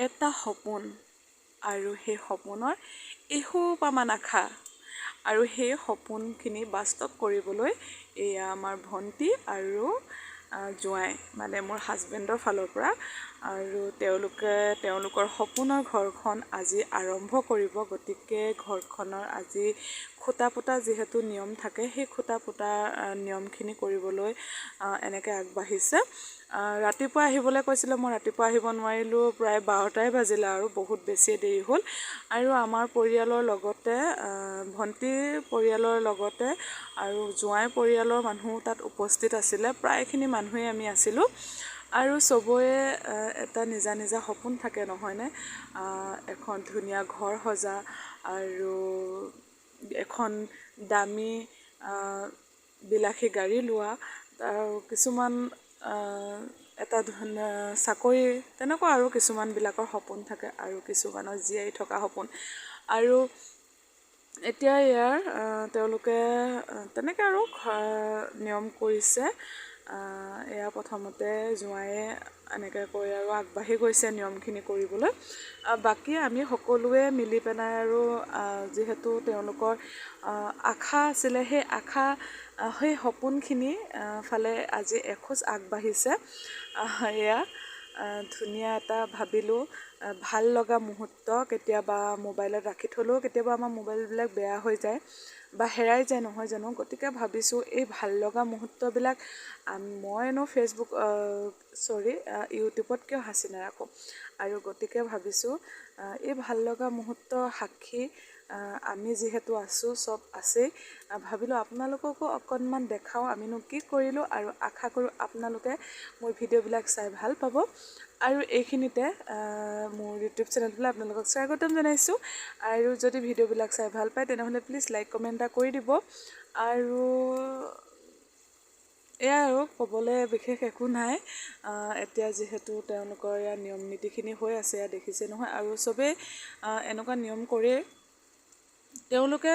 এটা সপোন আৰু সেই সপোনৰ এসোপামান আশা আৰু সেই সপোনখিনি বাস্তৱ কৰিবলৈ এয়া আমাৰ ভণ্টি আৰু জোঁৱাই মানে মোৰ হাজবেণ্ডৰ ফালৰ পৰা আৰু তেওঁলোকৰ সপোনৰ ঘৰখন আজি আৰম্ভ কৰিব। গতিকে ঘৰখনৰ আজি খুঁটা পোতা যিহেতু নিয়ম থাকে, সেই খুঁটা পোতা নিয়মখিনি কৰিবলৈ এনেকৈ আগবাঢ়িছে। ৰাতিপুৱা আহিবলৈ কৈছিলে, মই ৰাতিপুৱা আহিব নোৱাৰিলোঁ, প্ৰায় 12টাই বাজিলে আৰু বহুত বেছি দেৰি হ'ল। আৰু আমাৰ পৰিয়ালৰ লগতে ভণ্টিৰ পৰিয়ালৰ লগতে আৰু জোঁৱাই পৰিয়ালৰ মানুহ তাত উপস্থিত আছিলে। প্ৰায়খিনি মানুহেই আমি আছিলোঁ আৰু চবৰে এটা নিজা নিজা সপোন থাকে নহয়নে? এখন ধুনীয়া ঘৰ সজা আৰু এখন দামী বিলাসী গাড়ী লোৱা আৰু কিছুমান এটা চাকৰি, তেনেকুৱা আৰু কিছুমানবিলাকৰ সপোন থাকে আৰু কিছুমানৰ জীয়াই থকা সপোন। আৰু এতিয়া ইয়াৰ তেওঁলোকে তেনেকৈ আৰু নিয়ম কৰিছে। এয়া প্ৰথমতে জোঁৱায়ে এনেকৈ কৈ আৰু আগবাঢ়ি গৈছে নিয়মখিনি কৰিবলৈ। বাকী আমি সকলোৱে মিলি পেলাই আৰু যিহেতু তেওঁলোকৰ আশা আছিলে, সেই সপোনখিনি ফালে আজি এখোজ আগবাঢ়িছে। এয়া ধুনীয়া এটা ভাবিলোঁ ভাল লগা মুহূৰ্ত। কেতিয়াবা মোবাইলত ৰাখি থ'লেও কেতিয়াবা আমাৰ মোবাইলবিলাক বেয়া হৈ যায় বা হেৰাই যায় নহয় জানো? গতিকে ভাবিছোঁ এই ভাল লগা মুহূৰ্তবিলাক মইনো ইউটিউবত কিয় সাঁচি নাৰাখোঁ। আৰু গতিকে ভাবিছোঁ এই ভাল লগা মুহূৰ্ত সাক্ষী আমি যিহেতু আছোঁ, চব আছেই, ভাবিলোঁ আপোনালোককো অকণমান দেখাওঁ আমিনো কি কৰিলোঁ। আৰু আশা কৰোঁ আপোনালোকে মোৰ ভিডিঅ'বিলাক চাই ভাল পাব। আৰু এইখিনিতে মোৰ ইউটিউব চেনেলটোলৈ আপোনালোকক স্বাগতম জনাইছোঁ। আৰু যদি ভিডিঅ'বিলাক চাই ভাল পায় তেনেহ'লে প্লিজ লাইক কমেণ্ট এটা কৰি দিব। আৰু এয়া আৰু ক'বলৈ বিশেষ একো নাই। এতিয়া যিহেতু তেওঁলোকৰ ইয়াৰ নিয়ম নীতিখিনি হৈ আছে, ইয়াত দেখিছে নহয়, আৰু চবেই এনেকুৱা নিয়ম কৰেই। তেওঁলোকে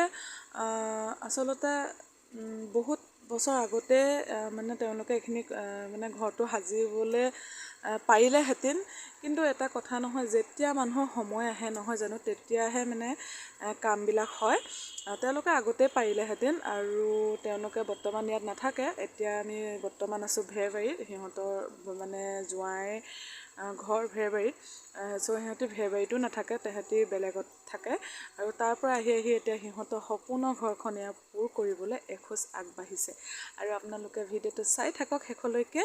আচলতে বহুত বছৰ আগতে মানে তেওঁলোকে এইখিনি মানে ঘৰটো সাজিবলৈ পাৰিলেহেঁতেন, কিন্তু এটা কথা নহয়, যেতিয়া মানুহৰ সময় আহে নহয় জানো, তেতিয়াহে মানে কামবিলাক হয়। তেওঁলোকে আগতেই পাৰিলেহেঁতেন আৰু তেওঁলোকে বৰ্তমান ইয়াত নাথাকে। এতিয়া আমি বৰ্তমান আছোঁ ভেৰবাৰীত, সিহঁতৰ মানে জোঁৱাই ঘৰ ভেৰবাৰীত। সিহঁতি ভেৰবাৰীতো নাথাকে, তেহেঁতি বেলেগত থাকে। আৰু তাৰ পৰা আহি এতিয়া সিহঁতৰ সপোনৰ ঘৰখন এয়া পূৰ কৰিবলৈ এখোজ আগবাঢ়িছে। আৰু আপোনালোকে ভিডিঅ'টো চাই থাকক শেষলৈকে।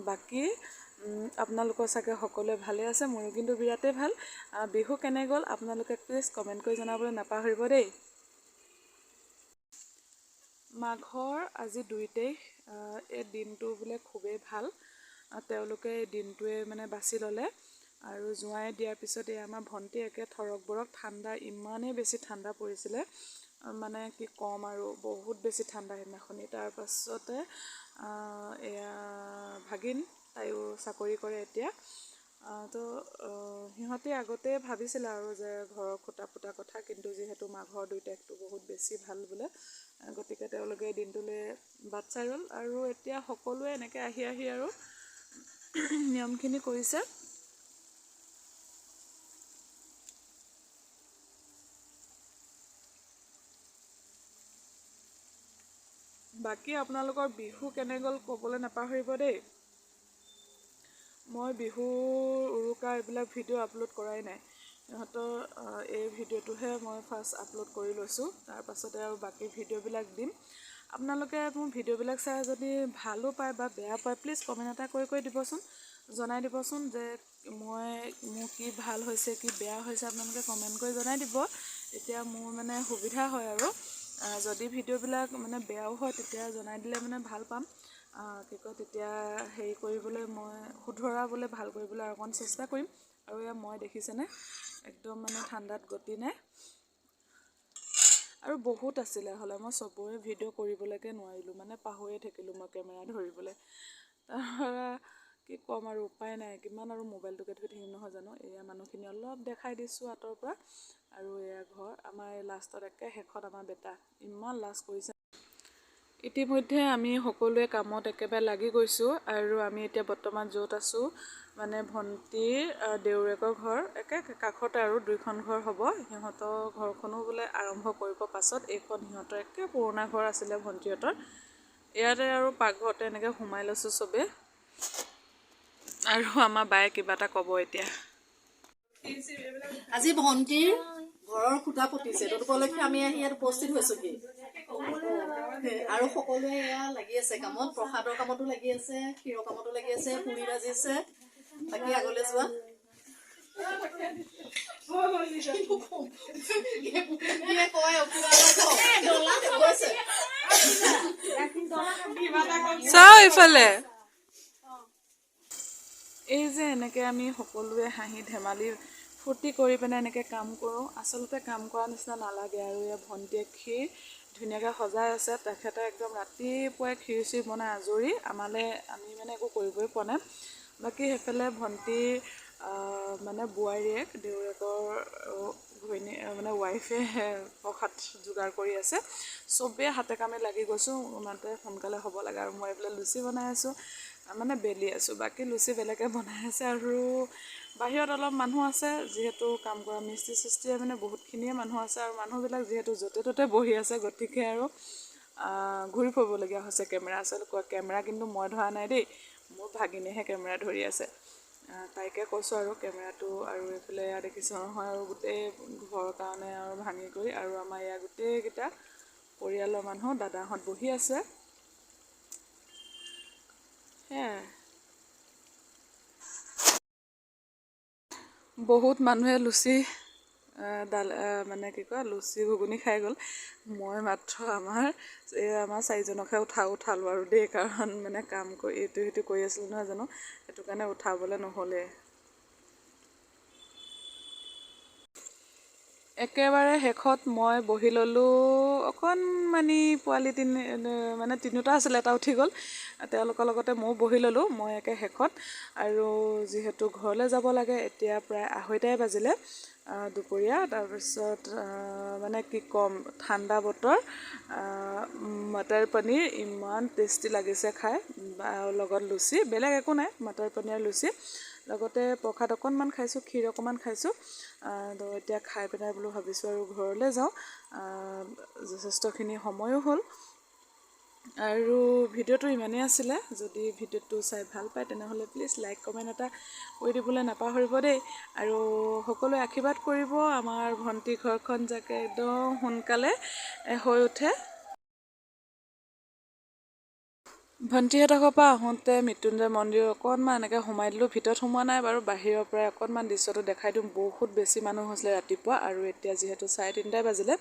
বাকী আপোনালোকৰ চাগে সকলোৱে ভালে আছে, মোৰো কিন্তু বিৰাটেই ভাল। বিহু কেনে গ'ল আপোনালোকে প্লিজ কমেণ্ট কৰি জনাবলৈ নাপাহৰিব দেই। মাঘৰ আজি 2 তাৰিখ। এই দিনটো বোলে খুবেই ভাল। তেওঁলোকে এই দিনটোৱে মানে বাছি ল'লে। আৰু জোঁৱাই দিয়াৰ পিছত এই আমাৰ ভণ্টি একে থৰক বৰক ঠাণ্ডা, ইমানেই বেছি ঠাণ্ডা পৰিছিলে মানে কি ক'ম আৰু, বহুত বেছি ঠাণ্ডা সেইদিনাখনি। তাৰপাছতে এয়া ভাগিন, তাইও চাকৰি কৰে এতিয়া। তো সিহঁতে আগতে ভাবিছিলে আৰু যে ঘৰৰ খুঁটা পোতা কথা, কিন্তু যিহেতু মাঘৰ 2 তাৰিখটো বহুত বেছি ভাল বোলে, গতিকে তেওঁলোকে এই দিনটোলৈ বাট চাই ৰ'ল। আৰু এতিয়া সকলোৱে এনেকৈ আহি আৰু নিয়মখিনি কৰিছে। বাকী আপোনালোকৰ বিহু কেনে গ'ল ক'বলৈ নাপাহৰিব দেই। মই বিহুৰ উৰুকা এইবিলাক ভিডিঅ' আপলোড কৰাই নাই। সিহঁতৰ এই ভিডিঅ'টোহে মই ফাৰ্ষ্ট আপলোড কৰি লৈছোঁ। তাৰপাছতে আৰু বাকী ভিডিঅ'বিলাক দিম। আপোনালোকে মোৰ ভিডিঅ'বিলাক চাই যদি ভালো পায় বা বেয়া পায়, প্লিজ কমেণ্ট এটা কৰি দিবচোন, জনাই দিবচোন যে মোৰ কি ভাল হৈছে কি বেয়া হৈছে, আপোনালোকে কমেণ্ট কৰি জনাই দিব। তেতিয়া মোৰ মানে সুবিধা হয় আৰু যদি ভিডিঅ'বিলাক মানে বেয়াও হয় তেতিয়া জনাই দিলে মানে ভাল পাম। তেতিয়া হেৰি কৰিবলৈ মই শুধৰাবলৈ ভাল কৰিবলৈ আৰু অকণ চেষ্টা কৰিম। আৰু এয়া মই দেখিছেনে একদম মানে ঠাণ্ডাত গতি নাই। আৰু বহুত আছিলে হ'লে মই চবৰে ভিডিঅ' কৰিবলৈকে নোৱাৰিলোঁ, মানে পাহৰিয়ে থাকিলোঁ মই কেমেৰা ধৰিবলৈ। কি ক'ম আৰু উপায় নাই, কিমান আৰু মোবাইলটোকে ধৰি থাকিম নহয় জানো। এয়া মানুহখিনি অলপ দেখাই দিছোঁ আঁতৰৰ পৰা। আৰু এয়া ঘৰ আমাৰ এই লাষ্টত একে শেষত আমাৰ বেটা ইমান লাজ কৰিছে। ইতিমধ্যে আমি সকলোৱে কামত একেবাৰে লাগি গৈছোঁ আৰু আমি এতিয়া বৰ্তমান য'ত আছোঁ মানে ভণ্টিৰ দেউৰেকৰ ঘৰ একে কাষতে আৰু 2খন ঘৰ হ'ব। সিহঁতৰ ঘৰখনো বোলে আৰম্ভ কৰিব পাছত। এইখন সিহঁতৰ একে পুৰণা ঘৰ আছিলে ভণ্টিহঁতৰ। ইয়াতে আৰু পাকঘৰতে এনেকৈ সোমাই লৈছোঁ চবেই আৰু আমাৰ বায়ে কিবা এটা ক'ব এতিয়া। আজি ভণ্টিৰ ঘৰৰ খুঁটা পুতিছে, তত উপলক্ষে আমি আহি ইয়াত উপস্থিত হৈছোহি আৰু সকলোৱে এয়া লাগি আছে কামত, প্ৰসাদৰ কামতো লাগি আছে, ক্ষীৰৰ কামতো লাগি আছে, পুৰি ভাজিছে। বাকী আগলৈ যোৱা চাও ইফালে। এই যে এনেকৈ আমি সকলোৱে হাঁহি ধেমালি ফূৰ্তি কৰি পিনে এনেকৈ কাম কৰোঁ, আচলতে কাম কৰা নিচিনা নালাগে। আৰু এই ভণ্টিয়ে ক্ষীৰ ধুনীয়াকৈ সজাই আছে। তেখেতে একদম ৰাতিপুৱাই ক্ষীৰ চিৰ বনাই আজৰি, আমি মানে একো কৰিবই পোৱা নাই। বাকী সেইফালে ভণ্টিৰ মানে বোৱাৰীয়েক দেউৰেকৰ ঘৈণী মানে ৱাইফে প্ৰসাদ যোগাৰ কৰি আছে। চবেই হাতে কামে লাগি গৈছোঁ, মানে সোনকালে হ'ব লাগে। আৰু মই এইফালে লুচি বনাই আছোঁ, মানে বেলি আছোঁ। বাকী লুচি বেলেগে বনাই আছে আৰু বাহিৰত অলপ মানুহ আছে, যিহেতু কাম কৰা মিস্ত্ৰী চিস্ত্ৰীয়ে মানে বহুতখিনিয়ে মানুহ আছে। আৰু মানুহবিলাক যিহেতু য'তে ত'তে বহি আছে, গতিকে আৰু ঘূৰি ফুৰিবলগীয়া হৈছে কেমেৰা। আচলতে কেমেৰা কিন্তু মই ধৰা নাই দেই, মোৰ ভাগিনেহে কেমেৰা ধৰি আছে। তাইকে কৈছোঁ আৰু কেমেৰাটো। আৰু এইফালে এয়া দেখিছোঁ নহয়, আৰু গোটেই ঘৰৰ কাৰণে আৰু ভাঙি কৰি, আৰু আমাৰ ইয়াৰ গোটেইকেইটা পৰিয়ালৰ মানুহ দাদাহঁত বহি আছে। সেয়াই, বহুত মানুহে লুচি মানে কি কয় লুচি ঘুগুনি খাই গ'ল। মই মাত্ৰ আমাৰ 4জনকহে উঠালোঁ আৰু দেই, কাৰণ মানে কাম কৰি ইটো সিটো কৰি আছিলোঁ নহয় জানো, সেইটো কাৰণে উঠাবলৈ নহ'লে। একেবাৰে শেষত মই বহি ল'লোঁ। অকণমানি পোৱালি মানে 3টা আছিলে, এটা উঠি গ'ল। তেওঁলোকৰ লগতে ময়ো বহি ল'লোঁ, মই একে শেষত। আৰু যিহেতু ঘৰলৈ যাব লাগে, এতিয়া প্ৰায় 2:30 বাজিলে দুপৰীয়া। তাৰপিছত মানে কি ক'ম, ঠাণ্ডা বতৰ, মটৰ পনীৰ ইমান টেষ্টি লাগিছে খাই, লগত লুচি, বেলেগ একো নাই, মটৰ পনীৰ লুচি। লগতে প্ৰসাদ অকণমান খাইছোঁ, ক্ষীৰ অকণমান খাইছোঁ। তো এতিয়া খাই পেলাই বোলো ভাবিছোঁ আৰু ঘৰলৈ যাওঁ, যথেষ্টখিনি সময়ো হ'ল। আৰু ভিডিঅ'টো ইমানেই আছিলে। যদি ভিডিঅ'টো চাই ভাল পায় তেনেহ'লে প্লিজ লাইক কমেণ্ট এটা কৰি দিবলৈ নাপাহৰিব দেই। আৰু সকলোৱে আশীৰ্বাদ কৰিব আমাৰ ভণ্টি ঘৰখন যাতে একদম সোনকালে হৈ উঠে। ভণ্টিহঁতৰ ঘৰৰ পৰা আহোঁতে মৃত্যুঞ্জয় মন্দিৰ অকণমান এনেকৈ সোমাই দিলোঁ। ভিতৰত সোমোৱা নাই বাৰু, বাহিৰৰ পৰাই অকণমান দৃশ্যটো দেখাই দিওঁ। বহুত বেছি মানুহ হৈছিলে ৰাতিপুৱা, আৰু এতিয়া যিহেতু 3:30 বাজিলে,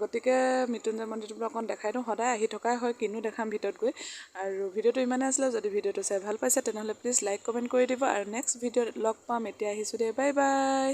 গতিকে মৃত্যুঞ্জয় মন্দিৰটো বোলো অকণ দেখাই দিওঁ। সদায় আহি থকাই হয়, কিনো দেখাম ভিতৰত গৈ। আৰু ভিডিঅ'টো ইমানেই আছিলে। যদি ভিডিঅ'টো চাই ভাল পাইছে তেনেহ'লে প্লিজ লাইক কমেণ্ট কৰি দিব। আৰু নেক্সট ভিডিঅ'ত লগ পাম। এতিয়া আহিছোঁ দেই, বাই বাই।